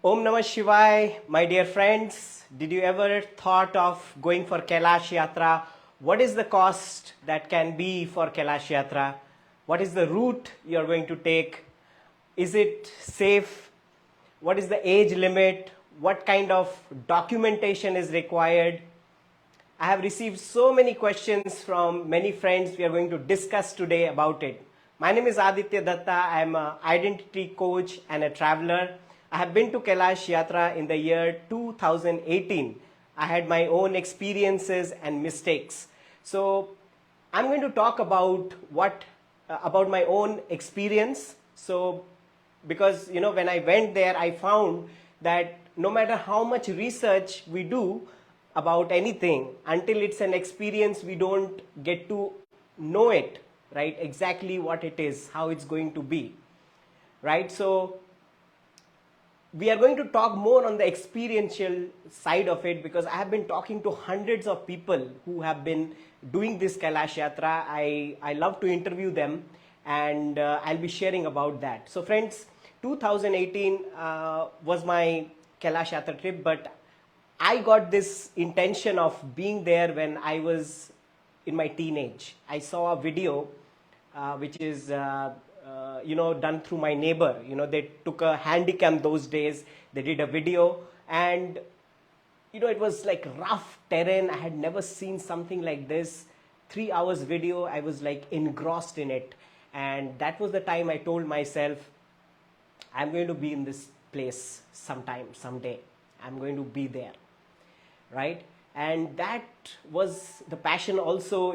Om Namah my dear friends. Did you ever thought of going for Kailash Yatra? What is the cost that can be for Kailash Yatra? What is the route you are going to take? Is it safe? What is the age limit? What kind of documentation is required? I have received so many questions from many friends. We are going to discuss today about it. My name is Aditya Dutta. I am an identity coach and a traveler. I have been to Kailash Yatra in the year 2018. I had my own experiences and mistakes. So I'm going to talk about about my own experience. So because when I went there, I found that no matter how much research we do about anything, until it's an experience, we don't get to know it, right? Exactly what it is, how it's going to be, right? So we are going to talk more on the experiential side of it, because I have been talking to hundreds of people who have been doing this Kailash Yatra. I love to interview them, and I'll be sharing about that. So friends, 2018 was my Kailash Yatra trip, but I got this intention of being there when I was in my teenage. I saw a video which is done through my neighbor. They took a handycam those days. They did a video, and it was like rough terrain. I had never seen something like this. 3 hours video. I was like engrossed in it, and that was the time I told myself, I'm going to be in this place sometime, someday. I'm going to be there, right? And that was the passion also,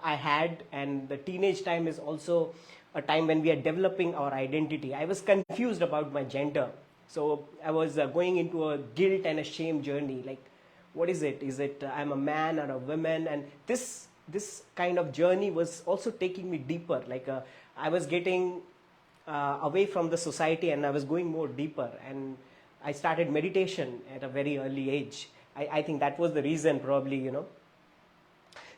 I had. And the teenage time is also a time when we are developing our identity. I was confused about my gender. So I was going into a guilt and a shame journey. Like, what is it? Is it I'm a man or a woman? And this kind of journey was also taking me deeper. Like I was getting away from the society, and I was going more deeper. And I started meditation at a very early age. I think that was the reason, probably.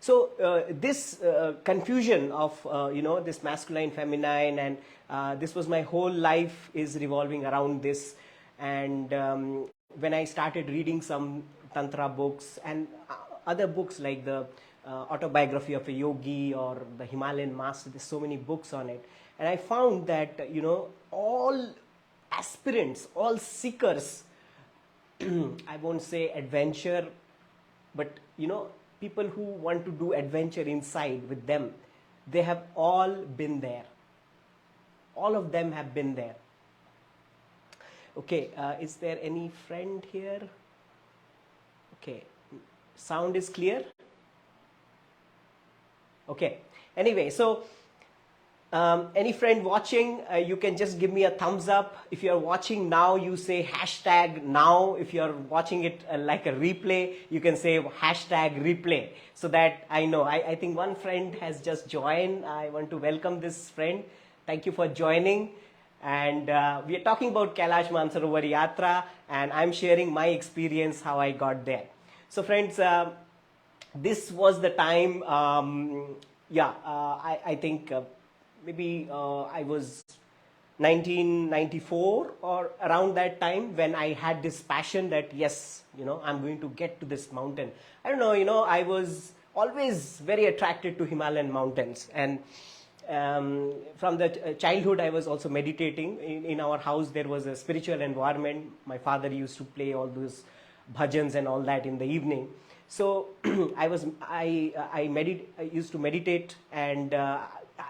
So this confusion of this masculine, feminine, and this was my whole life is revolving around this. And when I started reading some tantra books and other books like the autobiography of a yogi or the Himalayan master, there's so many books on it, and I found that all aspirants, all seekers, I won't say adventure, but people who want to do adventure inside with them, they have all been there. All of them have been there. Okay, is there any friend here? Okay, sound is clear? Okay, anyway, so any friend watching, you can just give me a thumbs up. If you're watching now, you say hashtag now. If you're watching it like a replay, you can say hashtag replay, so that I know. I think one friend has just joined. I want to welcome this friend. Thank you for joining. And we are talking about Kailash Manasarovar Yatra, and I'm sharing my experience, how I got there. So friends, this was the time, I think maybe I was 1994 or around that time, when I had this passion that yes, I'm going to get to this mountain. I don't know, I was always very attracted to Himalayan mountains. And from the childhood, I was also meditating. In our house, there was a spiritual environment. My father used to play all those bhajans and all that in the evening. So I used to meditate, and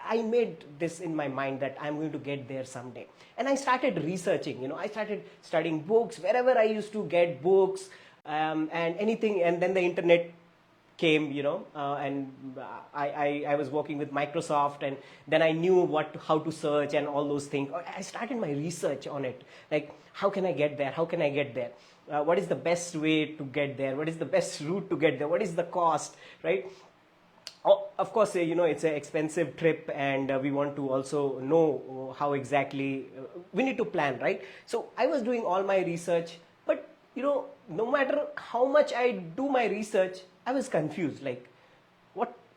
I made this in my mind that I'm going to get there someday. And I started researching, I started studying books, wherever I used to get books, and anything. And then the internet came, and I was working with Microsoft, and then I knew how to search and all those things. I started my research on it. Like, how can I get there? How can I get there? What is the best way to get there? What is the best route to get there? What is the cost, right? Oh, of course, it's an expensive trip, and we want to also know how exactly we need to plan, right? So I was doing all my research, but no matter how much I do my research, I was confused, like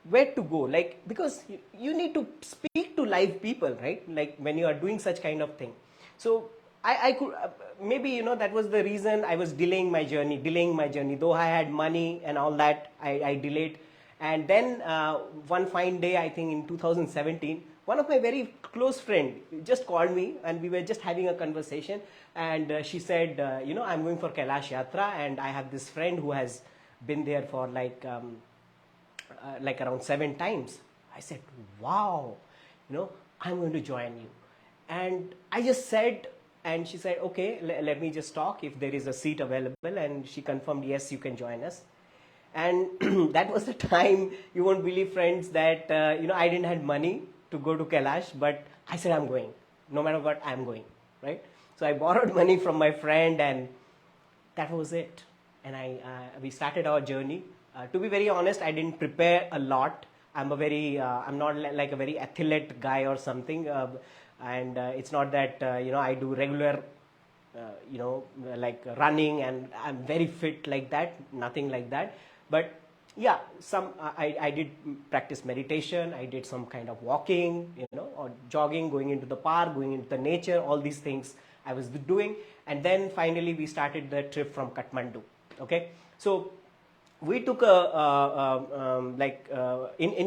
where to go, like, because you need to speak to live people, right? Like when you are doing such kind of thing. So I could, maybe, you know, that was the reason I was delaying my journey. Though I had money and all that, I delayed. And then one fine day, I think in 2017, one of my very close friend just called me, and we were just having a conversation. And she said, you know, I'm going for Kailash Yatra, and I have this friend who has been there for like around 7 times. I said, wow, you know, I'm going to join you. And I just said, and she said, okay, let me just talk if there is a seat available. And she confirmed, yes, you can join us. And that was the time, you won't believe, friends, that you know, I didn't have money to go to Kailash, but I said, I'm going. No matter what, I'm going, right? So I borrowed money from my friend, and that was it. And we started our journey. To be very honest, I didn't prepare a lot. I'm not like a very athlete guy or something. And it's not that, you know, I do regular, you know, like running, and I'm very fit like that, nothing like that. But yeah, I did practice meditation. I did some kind of walking, you know, or jogging, going into the park, going into the nature, all these things I was doing. And then finally we started the trip from Kathmandu. Okay, so we took in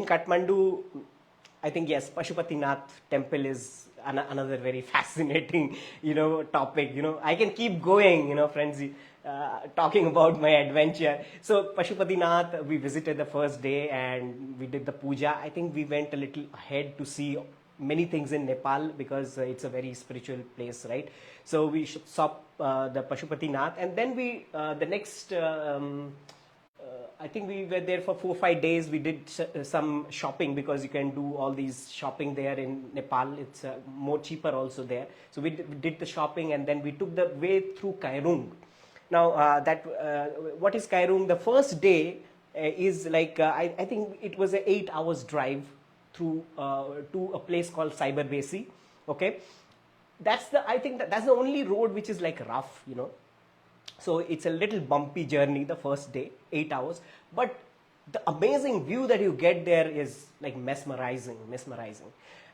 Kathmandu, I think, yes, Pashupatinath temple is another very fascinating, you know, topic. You know, I can keep going, you know, friends, talking about my adventure. So Pashupatinath, we visited the first day, and we did the puja. I think we went a little ahead to see many things in Nepal, because it's a very spiritual place, right? So we saw the Pashupatinath, and then we the next. I think we were there for 4-5 days. We did some shopping, because you can do all these shopping there in Nepal. It's more cheaper also there. So we did the shopping, and then we took the way through Kairung. Now, what is Kairung? The first day is like, I think it was an 8 hours drive through to a place called Cyberbasi. Okay, I think that's the only road which is like rough, you know. So it's a little bumpy journey the first day, 8 hours. But the amazing view that you get there is like mesmerizing,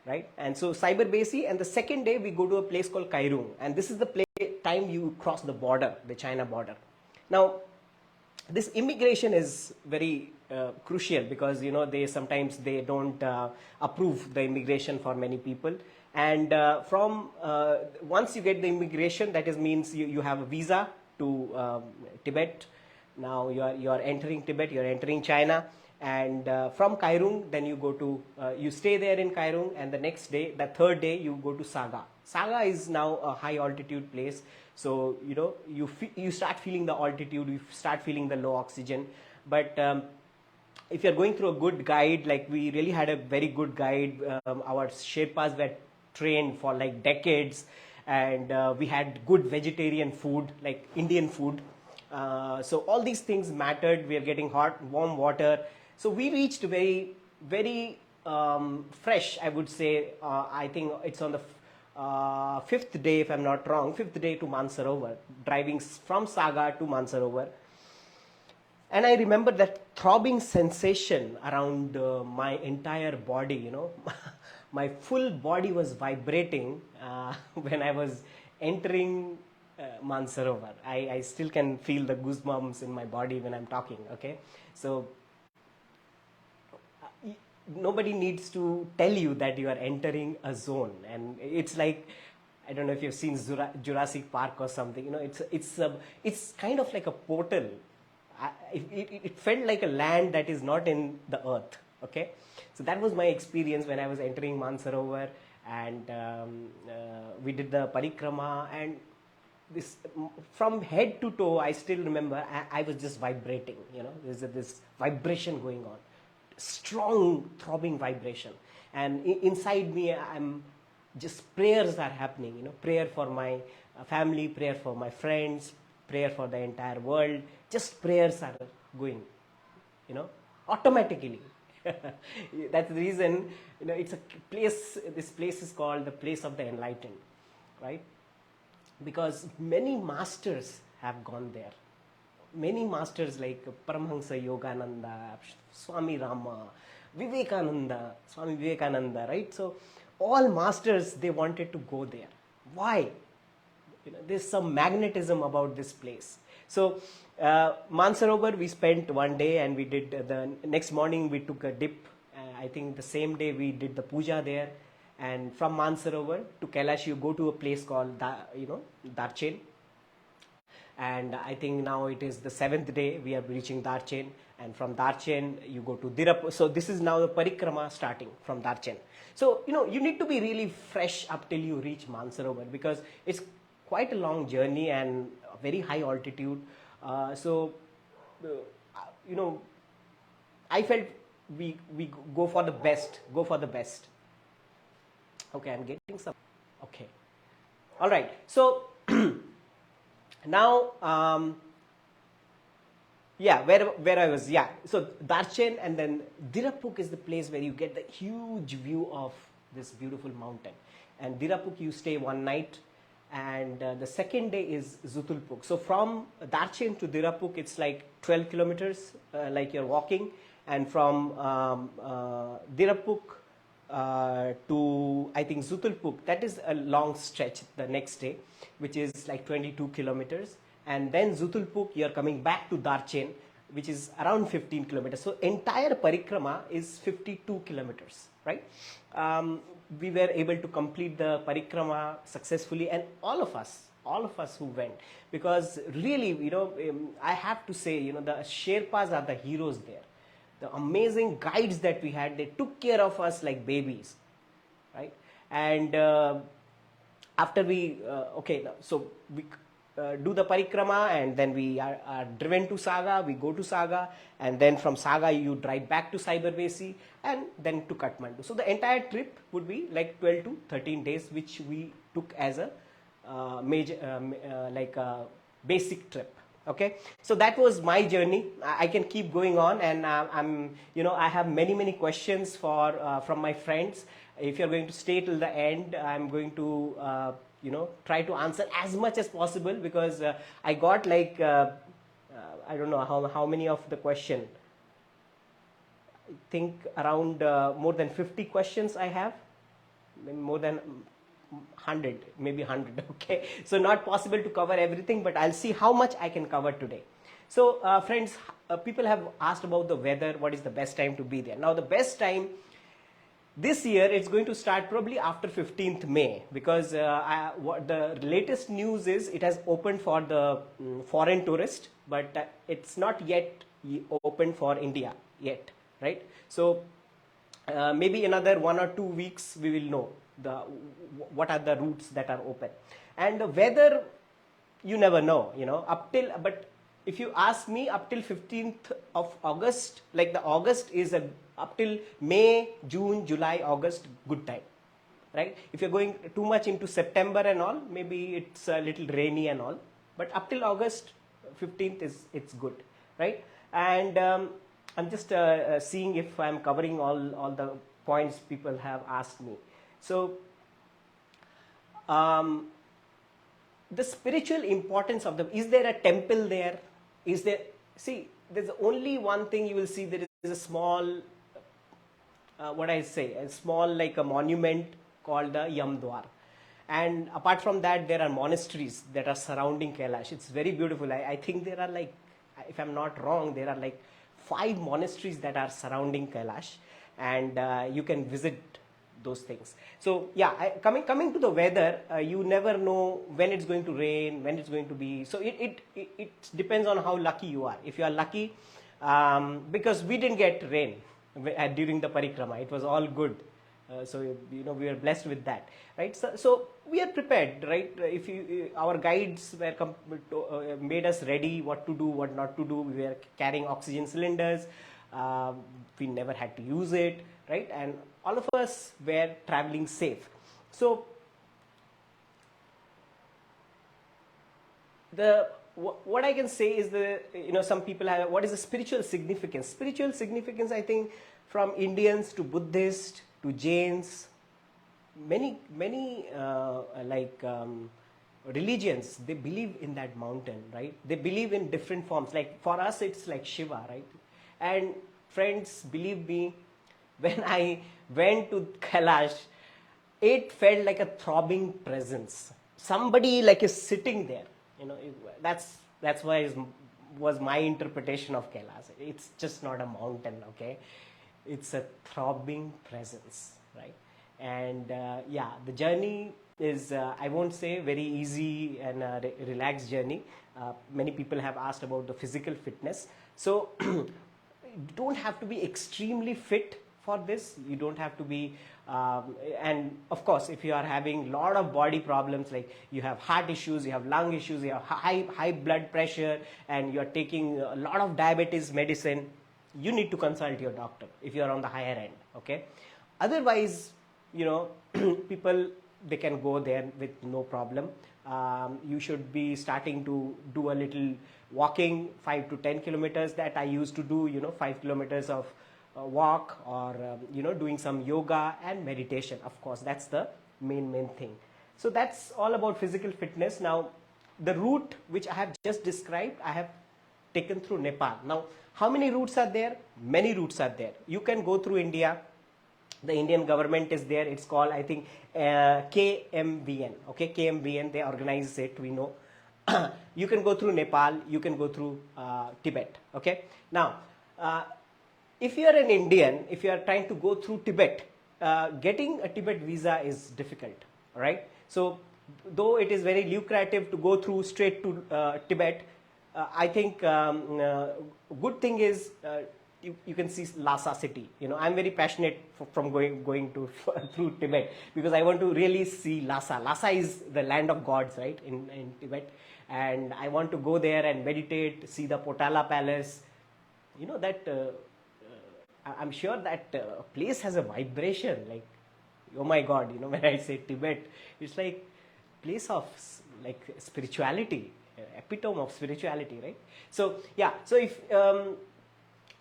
right? And so Cyberbasi, and the second day we go to a place called Kairung, and this is the time you cross the border, the China border. Now, this immigration is very crucial, because, you know, sometimes they don't approve the immigration for many people. And once you get the immigration, that means you have a visa to Tibet. Now you are entering Tibet, you are entering China, and from Kairung, then you go to you stay there in Kairung, and the next day, the third day, you go to Saga. Saga is now a high altitude place, so, you know, you start feeling the altitude, you start feeling the low oxygen. But if you're going through a good guide, like we really had a very good guide, our Sherpas were trained for like decades, and we had good vegetarian food, like Indian food. So all these things mattered. We are getting hot, warm water. So we reached very, very fresh, I would say. I think it's on the 5th day, if I'm not wrong, 5th day to Mansarovar, driving from Saga to Mansarovar. And I remember that throbbing sensation around my entire body, you know. My full body was vibrating when I was entering Mansarovar. I still can feel the goosebumps in my body when I'm talking, okay? So nobody needs to tell you that you are entering a zone. And it's like, I don't know if you've seen Jurassic Park or something, you know, it's kind of like a portal. It felt like a land that is not in the earth, okay? So that was my experience when I was entering Mansarovar, and we did the parikrama, and this from head to toe, I still remember I was just vibrating, you know, there's this vibration going on, strong throbbing vibration, and inside me, I'm just prayers are happening, you know, prayer for my family, prayer for my friends, prayer for the entire world, just prayers are going, you know, automatically. That's the reason, you know, it's a place, this place is called the place of the enlightened, right? Because many masters have gone there. Many masters like Paramahansa Yogananda, Swami Rama, Swami Vivekananda, right? So all masters, they wanted to go there. Why? there's some magnetism about this place. So Mansarovar, we spent one day, and we did the next morning we took a dip. I think the same day we did the puja there, and from Mansarovar to Kailash you go to a place called Darchen, and I think now it is the 7th day we are reaching Darchen, and from Darchen you go to Dirapuk. So this is now the parikrama starting from Darchen. So you need to be really fresh up till you reach Mansarovar, because it's quite a long journey and a very high altitude. I felt we go for the best. Okay, I'm getting some. Okay, all right. So now, where I was, so Darchen, and then Dirapuk is the place where you get the huge view of this beautiful mountain. And Dirapuk you stay one night, and the second day is Zutulpuk. So from Darchen to Dirapuk it's like 12 kilometers, like you're walking, and from Dirapuk to I think Zutulpuk, that is a long stretch the next day, which is like 22 kilometers. And then Zutulpuk, you're coming back to Darchen, which is around 15 kilometers. So entire parikrama is 52 kilometers, right? We were able to complete the parikrama successfully, and all of us who went, because really, I have to say, the Sherpas are the heroes there. The amazing guides that we had, they took care of us like babies, right? And after we, so we do the parikrama, and then we are driven to Saga, we go to Saga, and then from Saga you drive back to Cybervasi, and then to Kathmandu. So the entire trip would be like 12 to 13 days, which we took as a basic trip. Okay, so that was my journey. I can keep going on, and I have many questions from my friends. If you're going to stay till the end, I'm going to try to answer as much as possible, because I got like I don't know how many of the question. I think around more than 50 questions I have, more than 100, maybe 100. Okay, so not possible to cover everything, but I'll see how much I can cover today. So friends, people have asked about the weather, what is the best time to be there. Now the best time this year, it's going to start probably after 15th May, because what the latest news is it has opened for the foreign tourist, but it's not yet open for India yet, right? So maybe another 1 or 2 weeks we will know what are the routes that are open. And the weather, you never know, but if you ask me, up till 15th of August, like the August is up till May, June, July, August, good time, right? If you're going too much into September and all, maybe it's a little rainy and all, but up till August 15th it's good, right? And I'm just seeing if I'm covering all the points people have asked me. So the spiritual importance of is there a temple there? There's only one thing you will see. There is a small, a small like a monument called the Yamdwar. And apart from that, there are monasteries that are surrounding Kailash. It's very beautiful. I think there are like, if I'm not wrong, there are like 5 monasteries that are surrounding Kailash, and you can visit those things. So coming to the weather, you never know when it's going to rain, when it's going to be. So it depends on how lucky you are. If you are lucky, because we didn't get rain during the parikrama, it was all good. So we are blessed with that, right? So we are prepared, right? If our guides were made us ready, what to do, what not to do. We were carrying oxygen cylinders. We never had to use it, right? And all of us were traveling safe. So what I can say is some people have, what is the spiritual significance? Spiritual significance, I think, from Indians to Buddhists to Jains, many religions, they believe in that mountain, right? They believe in different forms. Like for us, it's like Shiva, right? And friends, believe me, when I went to Kailash, it felt like a throbbing presence. somebody like is sitting there, that's why was my interpretation of Kailash. It's just not a mountain, okay? It's a throbbing presence, right? And yeah, the journey is, I won't say very easy and relaxed journey. Many people have asked about the physical fitness. So you don't have to be extremely fit for this. You don't have to be, and of course, if you are having a lot of body problems, like you have heart issues, you have lung issues, you have high blood pressure, and you are taking a lot of diabetes medicine, you need to consult your doctor if you are on the higher end, okay? Otherwise, people, they can go there with no problem. You should be starting to do a little walking, 5 to 10 kilometers that I used to do, 5 kilometers of walk, or doing some yoga and meditation. Of course, that's the main thing. So that's all about physical fitness. Now, the route which I have just described, I have taken through Nepal. Now, how many routes are there? Many routes are there. You can go through India. The Indian government is there. It's called, I think, KMVN. Okay, KMVN, they organize it, we know. You can go through Nepal. You can go through Tibet. Okay. Now, if you are an Indian, if you are trying to go through Tibet, getting a Tibet visa is difficult. All right. So, though it is very lucrative to go through straight to Tibet, I think good thing is you can see Lhasa city. I'm very passionate from going to through Tibet, because I want to really see Lhasa. Lhasa is the land of gods, right, in Tibet, and I want to go there and meditate, see the Potala Palace. I'm sure that place has a vibration, like, oh my God, when I say Tibet, it's like place of like spirituality, epitome of spirituality, right? So yeah, so if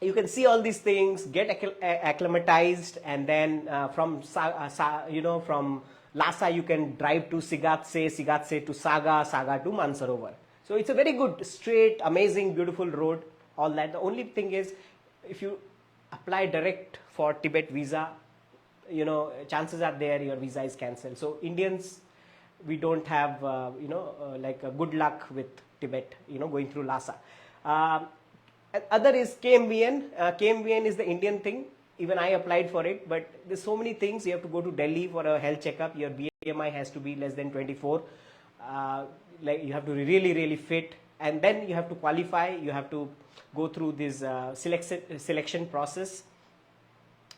you can see all these things, get acclimatized, and then from Lhasa you can drive to Sigatse to Saga to Mansarovar. So it's a very good, straight, amazing, beautiful road, all that. The only thing is, if you apply direct for Tibet visa, chances are there your visa is cancelled. So Indians, we don't have, like a good luck with Tibet, going through Lhasa. Other is KMVN. KMVN is the Indian thing. Even I applied for it, but there's so many things. You have to go to Delhi for a health checkup. Your BMI has to be less than 24. Like, you have to be really fit, and then you have to qualify. You have to go through this selection process,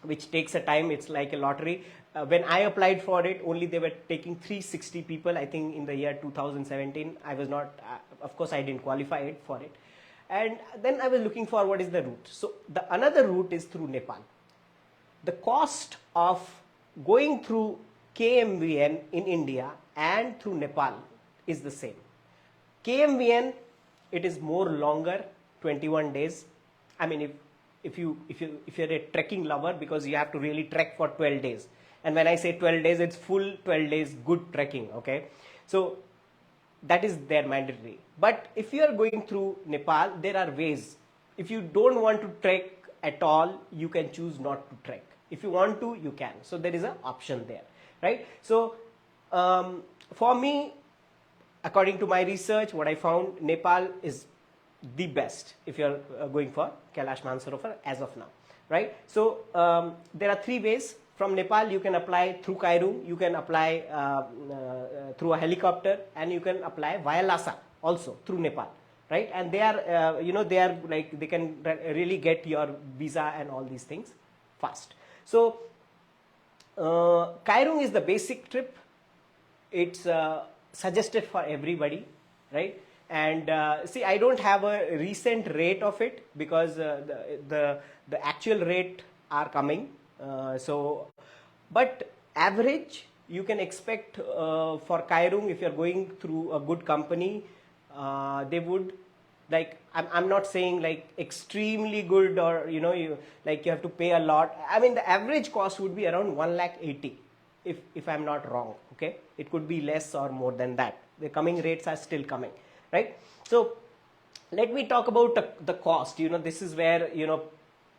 which takes a time. It's like a lottery. When I applied for it, only they were taking 360 people, I think, in the year 2017. I was not, of course, I didn't qualify for it. And then I was looking for what is the route. So the another route is through Nepal. The cost of going through KMVN in India and through Nepal is the same. KMVN, it is more longer, 21 days. I mean, if you're a trekking lover, because you have to really trek for 12 days. And when I say 12 days, it's full 12 days good trekking, okay? So that is their mandatory. But if you are going through Nepal, there are ways. If you don't want to trek at all, you can choose not to trek. If you want to, you can. So there is an option there, right? So for me, according to my research, what I found, Nepal is the best if you're going for Kailash Manasarovar as of now, right? So there are 3 ways. From Nepal, you can apply through Kairung, you can apply through a helicopter, and you can apply via Lhasa also through Nepal, right? And they are, they are like, they can really get your visa and all these things fast. So Kairung is the basic trip. It's suggested for everybody, right? And see, I don't have a recent rate of it, because the actual rate are coming. But average you can expect for Kairung, if you're going through a good company, they would, like, I'm not saying like extremely good, or you have to pay a lot. I mean, the average cost would be around 1,80,000, if I'm not wrong. Okay, it could be less or more than that. The coming rates are still coming, right? So let me talk about the cost. This is where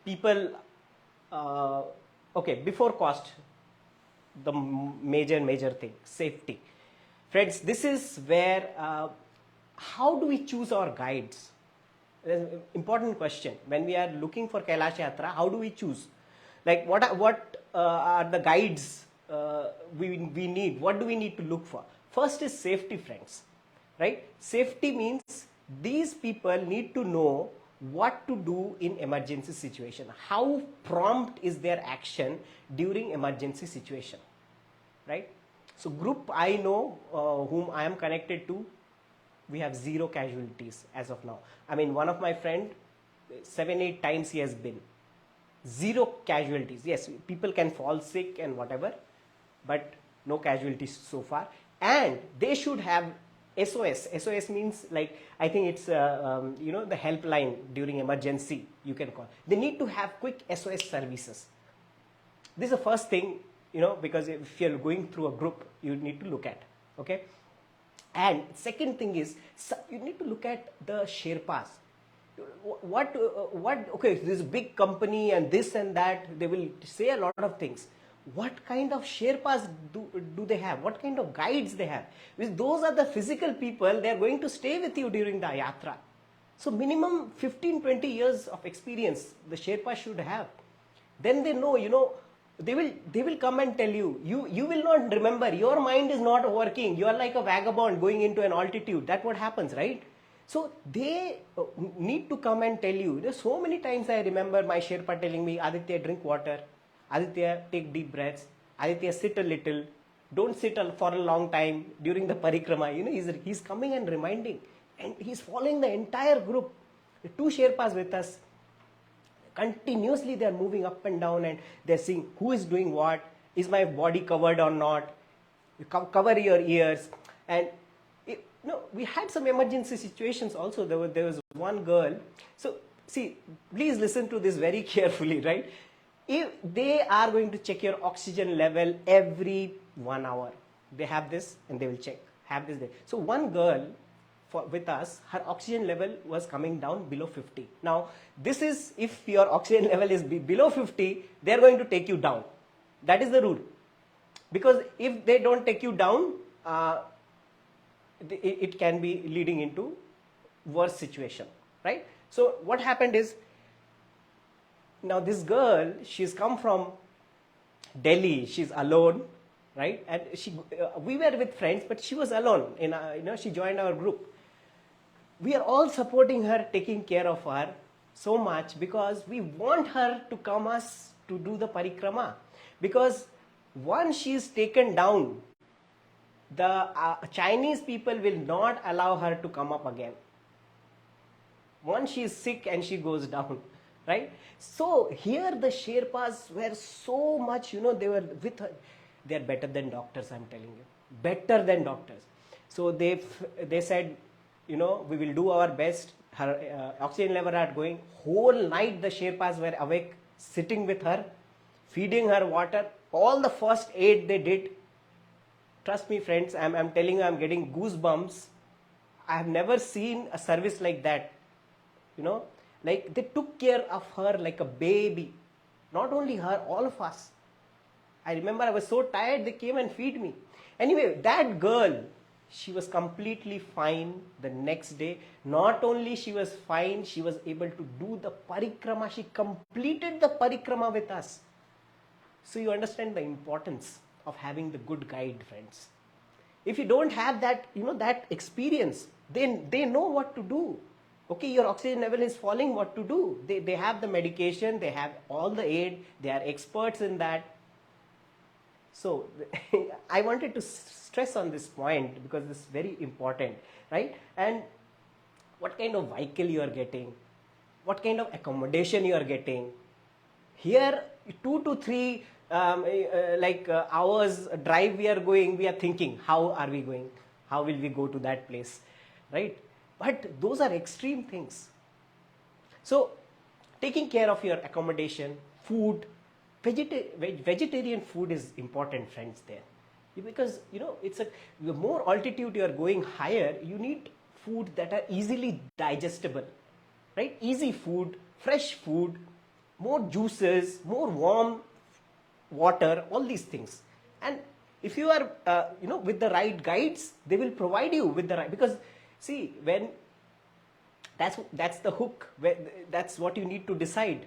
people. Okay, before cost, the major thing, safety. Friends, this is where, how do we choose our guides? That's an important question. When we are looking for Kailash Yatra, how do we choose? Like what are the guides we need? What do we need to look for? First is safety, friends. Right? Safety means these people need to know what to do in emergency situation. How prompt is their action during emergency situation. Right? So group I know whom I am connected to, we have 0 casualties as of now. I mean, one of my friend, 7-8 times he has been. 0 casualties. Yes, people can fall sick and whatever, but no casualties so far. And they should have SOS. SOS means, like, I think it's the helpline during emergency you can call. They need to have quick SOS services. This is the first thing, because if you're going through a group, you need to look at. Okay. And second thing is, you need to look at the Sherpas. Okay, this big company and this and that, they will say a lot of things. What kind of Sherpas do they have? What kind of guides they have? Because those are the physical people, they are going to stay with you during the yatra. So minimum 15-20 years of experience the Sherpa should have. Then they know, they will come and tell you. You will not remember. Your mind is not working. You are like a vagabond going into an altitude. That's what happens, right? So they need to come and tell you. There's so many times I remember my Sherpa telling me, Aditya, drink water. Aditya, take deep breaths. Aditya, sit a little. Don't sit for a long time during the parikrama. He's coming and reminding. And he's following the entire group. The 2 Sherpas with us. Continuously they are moving up and down and they're seeing who is doing what. Is my body covered or not? You cover your ears. And we had some emergency situations also. There was one girl. So see, please listen to this very carefully, right? If they are going to check your oxygen level every 1 hour. They have this and they will check. Have this there. So one girl with us, her oxygen level was coming down below 50. Now, this is, if your oxygen level is below 50, they are going to take you down. That is the rule. Because if they don't take you down, it can be leading into worse situation, right? So what happened is, now this girl, she's come from Delhi, she's alone, right? And we were with friends, but she was alone. She joined our group. We are all supporting her, taking care of her so much because we want her to come us to do the parikrama. Because once she is taken down, the Chinese people will not allow her to come up again. Once she is sick and she goes down, right? So here the Sherpas were so much, they were with her. They are better than doctors, I'm telling you. Better than doctors. So they said, we will do our best. Her oxygen level are going. Whole night the Sherpas were awake, sitting with her, feeding her water. All the first aid they did. Trust me, friends, I'm telling you, I'm getting goosebumps. I have never seen a service like that. Like they took care of her like a baby. Not only her, all of us. I remember I was so tired, they came and feed me. Anyway, that girl, she was completely fine the next day. Not only she was fine, she was able to do the parikrama. She completed the parikrama with us. So you understand the importance of having the good guide, friends. If you don't have that, that experience, then they know what to do. Okay, your oxygen level is falling, what to do? They have the medication, they have all the aid, they are experts in that. So I wanted to stress on this point because this is very important, right? And what kind of vehicle you are getting, what kind of accommodation you are getting. Here, 2 to 3 hours drive we are going, we are thinking, how are we going? How will we go to that place, right? But those are extreme things. So taking care of your accommodation, food, vegetarian food is important, friends, there. Because, the more altitude you are going higher, you need food that are easily digestible, right? Easy food, fresh food, more juices, more warm water, all these things. And If you are, with the right guides, they will provide you with the right, because see, when that's the hook, that's what you need to decide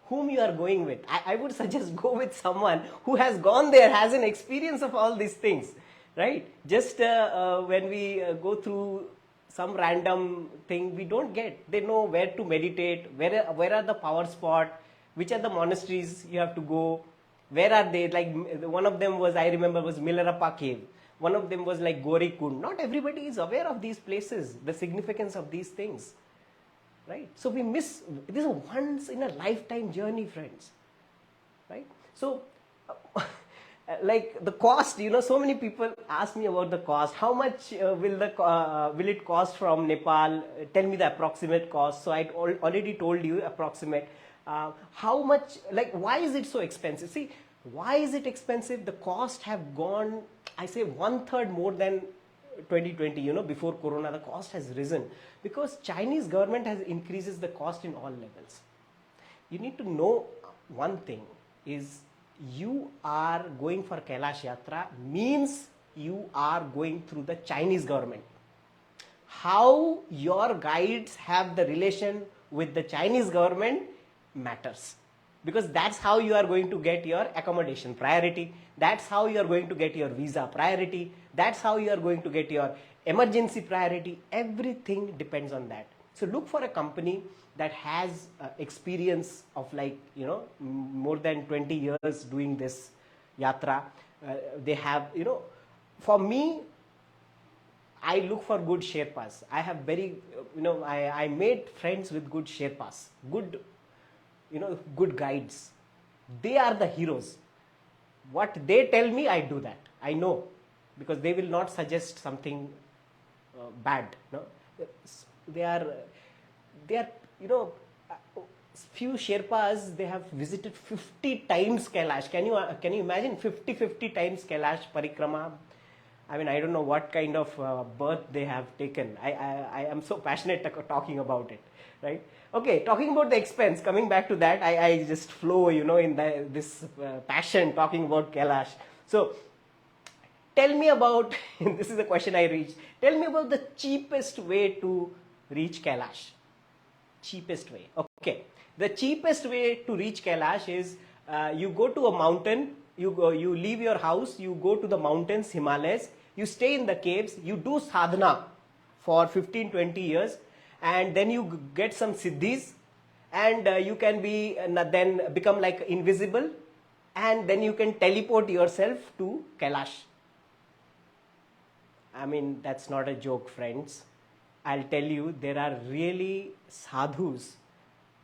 whom you are going with. I would suggest go with someone who has gone there, has an experience of all these things, right? Just when we go through some random thing, we don't get, they know where to meditate, where are the power spot, which are the monasteries you have to go, where are they, like one of them was, I remember, was Milarappa cave, one of them was like Gorikund. Not everybody is aware of these places, the significance of these things, right? So we miss, this is a once in a lifetime journey, friends, right? So like the cost, so many people ask me about the cost. How much will it cost from Nepal? Tell me the approximate cost. So I already told you approximate. How much, like, why is it so expensive? See, why is it expensive? The cost have gone, I say 1/3 more than 2020, before Corona. The cost has risen because Chinese government has increases the cost in all levels. You need to know one thing is, you are going for Kailash Yatra means you are going through the Chinese government. How your guides have the relation with the Chinese government matters, because that's how you are going to get your accommodation priority, that's how you are going to get your visa priority, that's how you are going to get your emergency priority. Everything depends on that. So look for a company that has experience of, like, more than 20 years doing this yatra. They have, for me, I look for good Sherpas. I have very, I made friends with good Sherpas, good, good guides. They are the heroes. What they tell me, I do that. I know, because they will not suggest something bad. No, they are, few Sherpas, they have visited 50 times Kailash. Can you imagine 50 times Kailash parikrama? I mean, I don't know what kind of birth they have taken. I am so passionate talking about it, right? Okay, talking about the expense, coming back to that, I just flow, in this passion talking about Kailash. So, tell me about, this is a question I reached, tell me about the cheapest way to reach Kailash. Cheapest way. Okay, the cheapest way to reach Kailash is you go to a mountain, you leave your house, you go to the mountains, Himalayas, you stay in the caves, you do sadhana for 15-20 years, and then you get some siddhis, and you can be then become like invisible, and then you can teleport yourself to Kailash. I mean, that's not a joke, friends. I'll tell you, there are really sadhus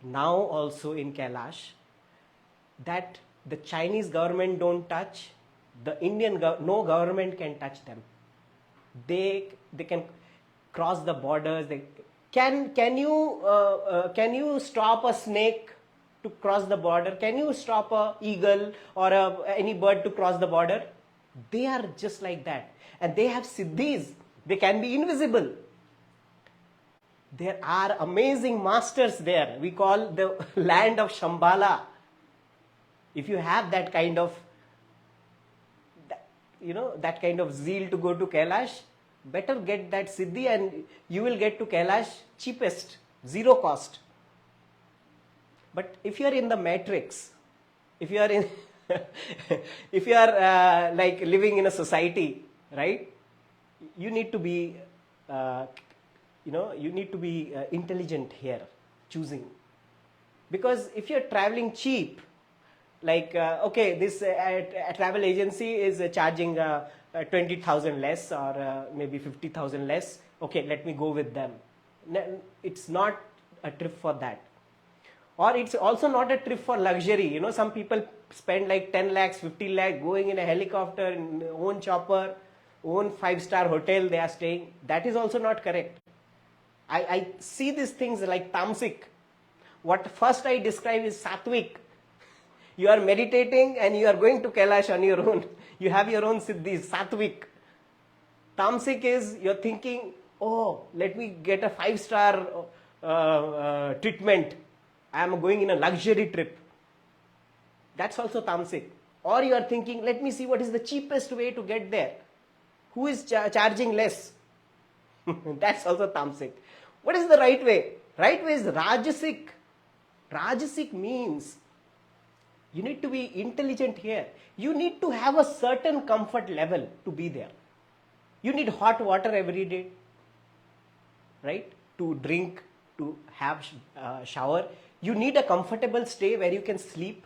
now also in Kailash that the Chinese government don't touch, the Indian no government can touch them. They can cross the borders. Can you stop a snake to cross the border? Can you stop a eagle or any bird to cross the border? They are just like that, and they have siddhis. They can be invisible. There are amazing masters there. We call the land of Shambhala. If you have that kind of, that kind of zeal to go to Kailash, better get that siddhi, and you will get to Kailash cheapest, zero cost. But if you are in the matrix, if you are in, if you are like living in a society, right? You need to be, you need to be intelligent here, choosing. Because if you're traveling cheap, like, okay, this travel agency is charging 20,000 less, or maybe 50,000 less. Okay, let me go with them. It's not a trip for that. Or it's also not a trip for luxury. Some people spend like 10 lakhs, 50 lakhs going in a helicopter, in own chopper, own 5-star hotel they are staying. That is also not correct. I see these things like tamasic. What first I describe is sattvic. You are meditating and you are going to Kailash on your own. You have your own siddhis, sattvic. Tamasic is you're thinking, oh, let me get a 5-star treatment. I am going in a luxury trip. That's also tamasic. Or you are thinking, let me see what is the cheapest way to get there. Who is charging less? That's also tamasic. What is the right way? Right way is rajasic. Rajasic means you need to be intelligent here. You need to have a certain comfort level to be there. You need hot water every day, right? To drink, to have shower. You need a comfortable stay where you can sleep.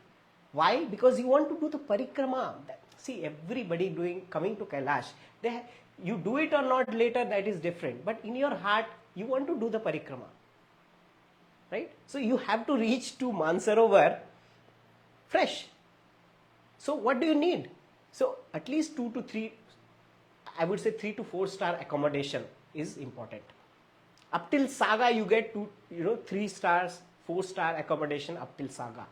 Why? Because you want to do the parikrama. See, everybody coming to Kailash, you do it or not later, that is different. But in your heart, you want to do the parikrama, right? So you have to reach to Mansarovar fresh. So what do you need? So at least 2 to 3, I would say 3 to 4 star accommodation is important. Up till Saga, you get 3 stars, 4 star accommodation up till Saga.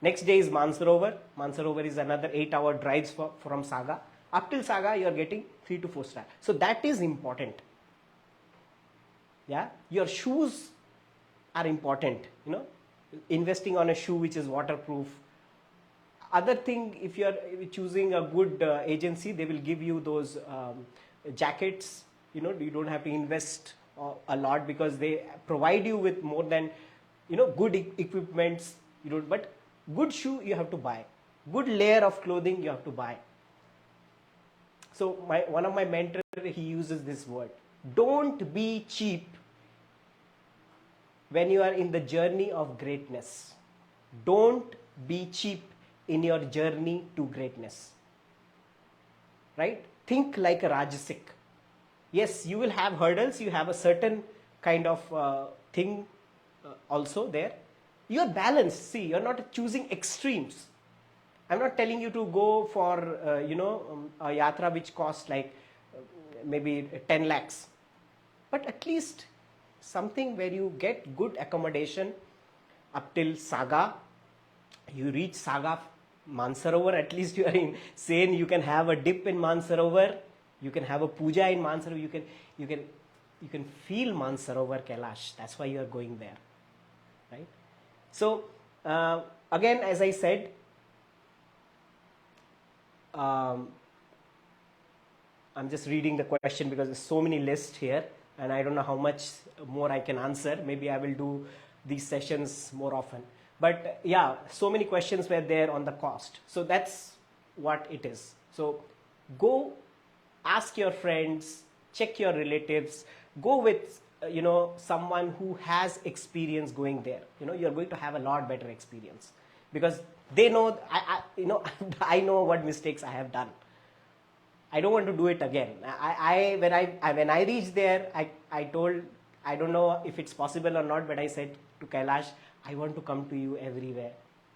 Next day is Mansarovar. Mansarovar is another 8-hour drives from Saga. Up till Saga, you are getting 3 to 4 star. So that is important. Yeah, your shoes are important. Investing on a shoe which is waterproof. Other thing, if you are choosing a good agency, they will give you those jackets. You don't have to invest a lot because they provide you with more than good equipments. But good shoe you have to buy. Good layer of clothing you have to buy. So one of my mentors, he uses this word. Don't be cheap when you are in the journey of greatness. Don't be cheap in your journey to greatness. Right? Think like a Rajasic. Yes, you will have hurdles. You have a certain kind of thing also there. You are balanced. See, you are not choosing extremes. I'm not telling you to go for, a yatra which costs like maybe 10 lakhs. But at least something where you get good accommodation up till Saga. You reach Saga, Mansarovar, at least you are sane. You can have a dip in Mansarovar. You can have a puja in Mansarovar. You can feel Mansarovar Kailash. That's why you are going there, right? So again, as I said, I'm just reading the question because there's so many lists here and I don't know how much more I can answer. Maybe I will do these sessions more often. But yeah, so many questions were there on the cost. So that's what it is. So go ask your friends, check your relatives, go with someone who has experience going there. You're going to have a lot better experience because they know, I know what mistakes I have done. I don't want to do it again. When I reached there, I told, I don't know if it's possible or not, but I said to Kailash, I want to come to you everywhere.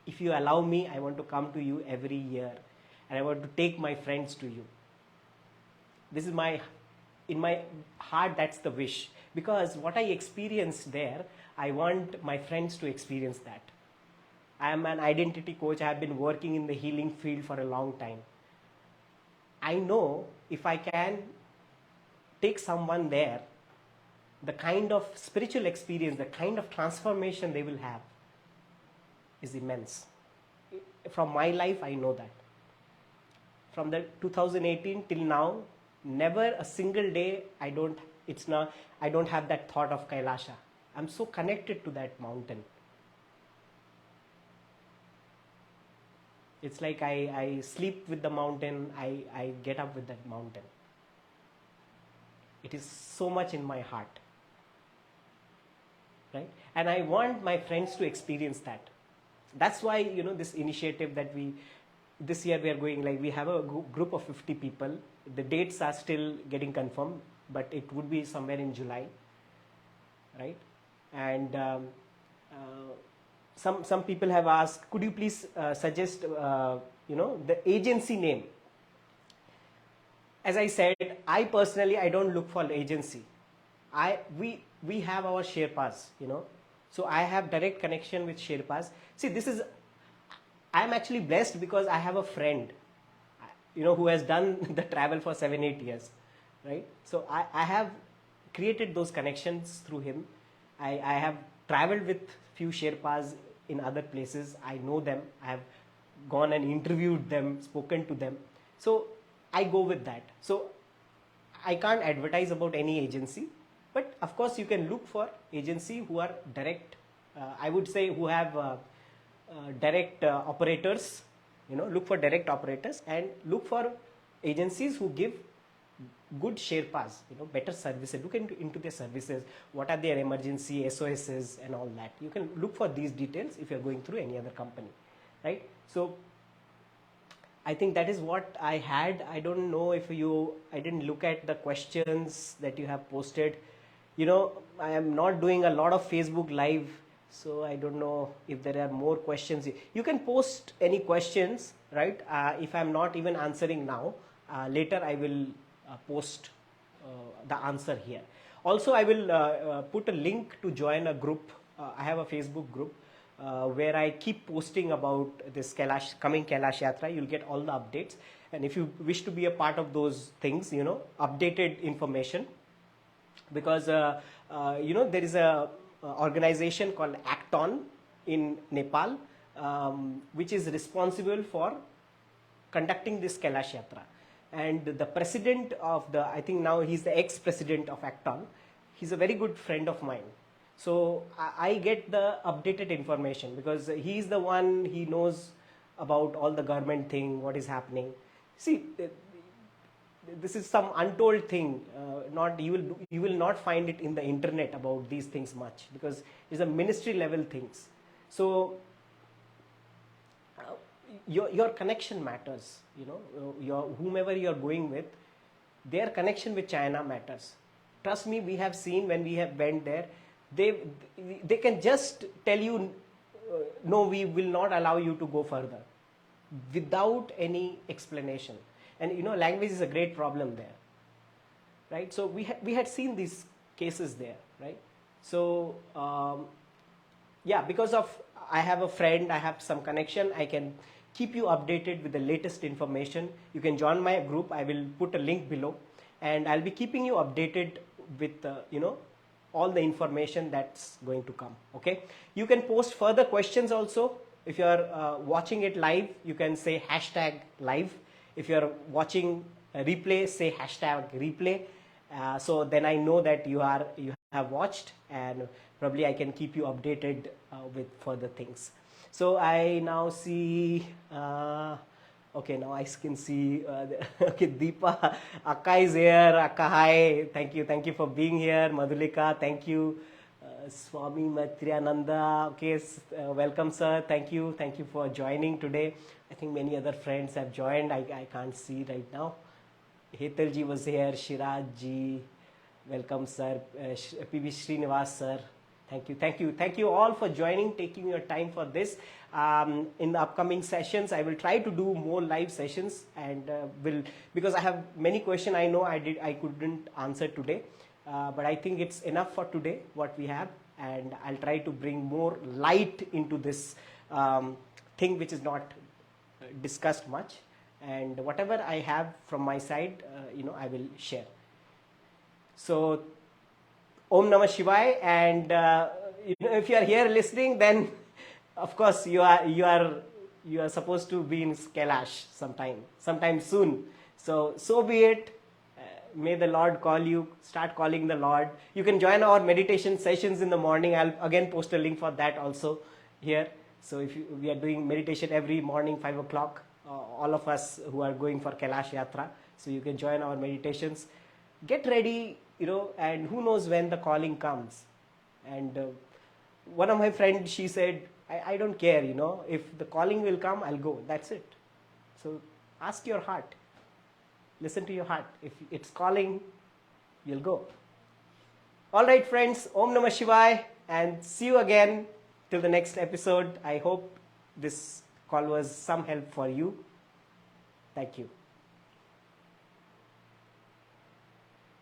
If you allow me, I want to come to you every year and I want to take my friends to you. This is in my heart, that's the wish. Because what I experienced there, I want my friends to experience that. I am an identity coach. I have been working in the healing field for a long time. I know if I can take someone there, the kind of spiritual experience, the kind of transformation they will have is immense. From my life, I know that. From the 2018 till now, never a single day I don't have that thought of Kailasha. I'm so connected to that mountain. It's like I sleep with the mountain, I get up with that mountain. It is so much in my heart. Right? And I want my friends to experience that. That's why, this initiative that this year we are going, like we have a group of 50 people. The dates are still getting confirmed, but it would be somewhere in July, right? And some people have asked, could you please suggest, the agency name? As I said, I personally, I don't look for agency. We have our Sherpas, So I have direct connection with Sherpas. See, I am actually blessed because I have a friend, who has done the travel for 7-8 years, right? So I have created those connections through him. I have traveled with few Sherpas in other places. I know them. I have gone and interviewed them, spoken to them. So I go with that. So I can't advertise about any agency, but of course you can look for agency who are direct, I would say who have direct operators, look for direct operators and look for agencies who give good Sherpas, better services. Look into their services, what are their emergency SOSs and all that. You can look for these details if you're going through any other company, right? So I think that is what I had. I don't know if I didn't look at the questions that you have posted. I am not doing a lot of Facebook Live, so I don't know if there are more questions. You can post any questions, right? If I'm not even answering now, later I will post the answer here. Also, I will put a link to join a group. I have a Facebook group where I keep posting about this coming Kailash Yatra. You'll get all the updates. And if you wish to be a part of those things, updated information, because, there is a organization called Acton in Nepal, which is responsible for conducting this Kailash Yatra. And the president of I think now he's the ex-president of Acton. He's a very good friend of mine. So I get the updated information because he's the one, he knows about all the government thing, what is happening. See, this is some untold thing. You will not find it in the internet about these things much because it's a ministry level things. So your connection matters. Whomever you are going with, their connection with China matters. Trust me, we have seen when we have went there, they can just tell you, no, we will not allow you to go further without any explanation. And language is a great problem there, right? So we had seen these cases there, right? So yeah, because of I have a friend, I have some connection, I can keep you updated with the latest information. You can join my group. I will put a link below, and I'll be keeping you updated with all the information that's going to come. Okay, you can post further questions also. If you are watching it live, you can say #live. If you are watching a replay, say #replay. So then I know that you have watched, and probably I can keep you updated with further things. So I now see, okay, now I can see, okay, Deepa, Akka is here. Akka, hi, thank you for being here. Madhulika, thank you. Swami Maitriyananda, okay, welcome sir, thank you for joining today. I think many other friends have joined, I can't see right now. Hetalji was here, Shirajji, welcome sir, PB Srinivas sir, thank you all for joining, taking your time for this. In the upcoming sessions, I will try to do more live sessions, and because I have many questions I know I couldn't answer today. But I think it's enough for today, what we have, and I'll try to bring more light into this thing which is not discussed much, and whatever I have from my side, I will share. So, Om Namah Shivaya, and if you are here listening, then of course you are supposed to be in Kailash sometime soon. So be it. May the Lord call you, start calling the Lord. You can join our meditation sessions in the morning. I'll again post a link for that also here. So we are doing meditation every morning, 5 o'clock, all of us who are going for Kailash Yatra. So you can join our meditations. Get ready, and who knows when the calling comes. And one of my friends, she said, I don't care, if the calling will come, I'll go. That's it. So ask your heart. Listen to your heart. If it's calling, you'll go. All right, friends. Om Namah Shivaya, and see you again till the next episode. I hope this call was some help for you. Thank you.